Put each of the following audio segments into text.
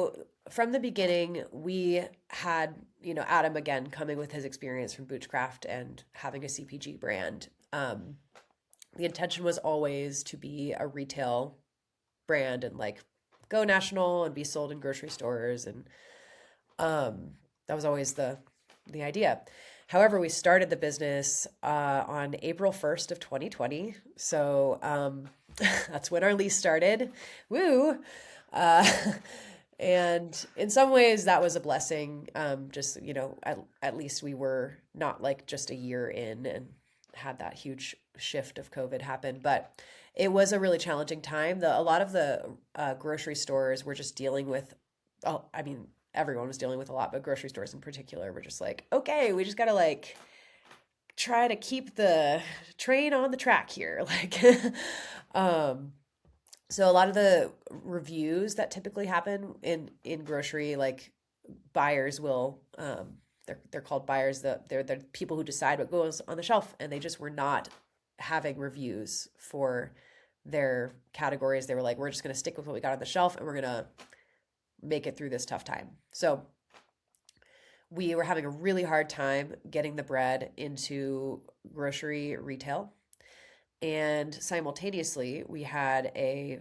So from the beginning, we had, Adam again coming with his experience from Boochcraft and having a CPG brand. The intention was always to be a retail brand and like go national and be sold in grocery stores, and that was always the idea. However, we started the business on April 1st of 2020. So that's when our lease started. Woo! Uh, and in some ways, that was a blessing. Just, at least we were not like just a year in and had that huge shift of COVID happen. But it was a really challenging time. A lot of the grocery stores were just dealing with, oh, I mean, everyone was dealing with a lot, but grocery stores in particular were just like, okay, we just got to like try to keep the train on the track here. Like, um, so a lot of the reviews that typically happen in grocery, like buyers will, they're called buyers. They're the people who decide what goes on the shelf, and they just were not having reviews for their categories. They were like, we're just going to stick with what we got on the shelf, and we're going to make it through this tough time. So we were having a really hard time getting the bread into grocery retail. And simultaneously, we had a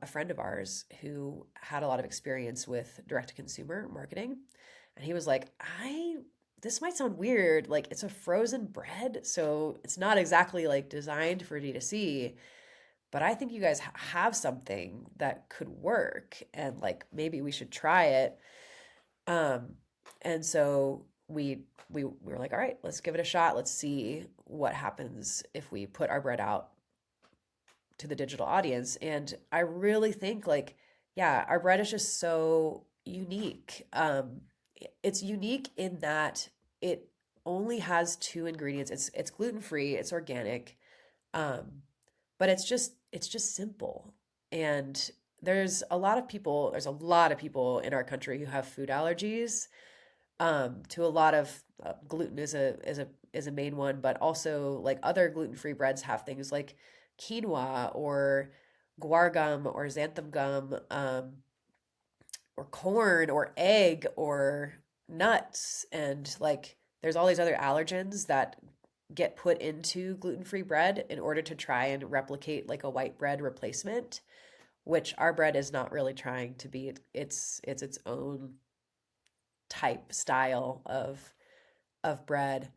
friend of ours who had a lot of experience with direct to consumer marketing. And he was like, this might sound weird. Like it's a frozen bread. So it's not exactly like designed for D2C, but I think you guys have something that could work and like maybe we should try it. Um, and so we were like, all right, let's give it a shot. Let's see what happens if we put our bread out to the digital audience. And I really think like, yeah, our bread is just so unique. It's unique in that it only has two ingredients. It's gluten free, it's organic, but it's just simple. And there's a lot of people in our country who have food allergies to a lot of gluten is a main one, but also like other gluten-free breads have things like quinoa or guar gum or xanthan gum, or corn or egg or nuts, and like there's all these other allergens that get put into gluten-free bread in order to try and replicate like a white bread replacement, which our bread is not really trying to be. It's its own type style of bread.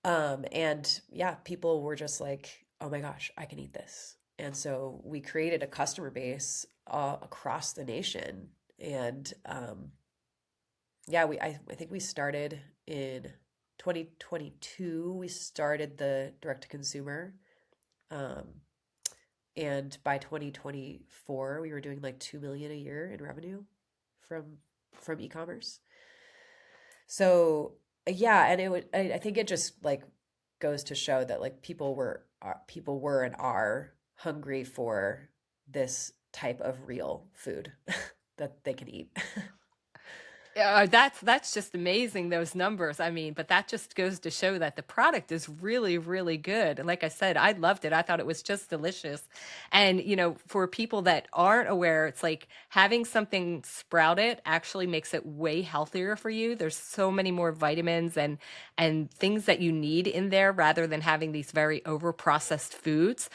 And yeah, people were just like, "Oh my gosh, I can eat this." And so we created a customer base across the nation. And yeah, I think we started in 2022. We started the direct to consumer. Um, and by 2024, we were doing like 2 million a year in revenue from e-commerce. So yeah, and I think it just like goes to show that like people were and are hungry for this type of real food that they can eat. That's just amazing, those numbers. I mean, but that just goes to show that the product is really, really good. And like I said, I loved it. I thought it was just delicious. And, for people that aren't aware, it's like having something sprouted actually makes it way healthier for you. There's so many more vitamins and things that you need in there rather than having these very over processed foods.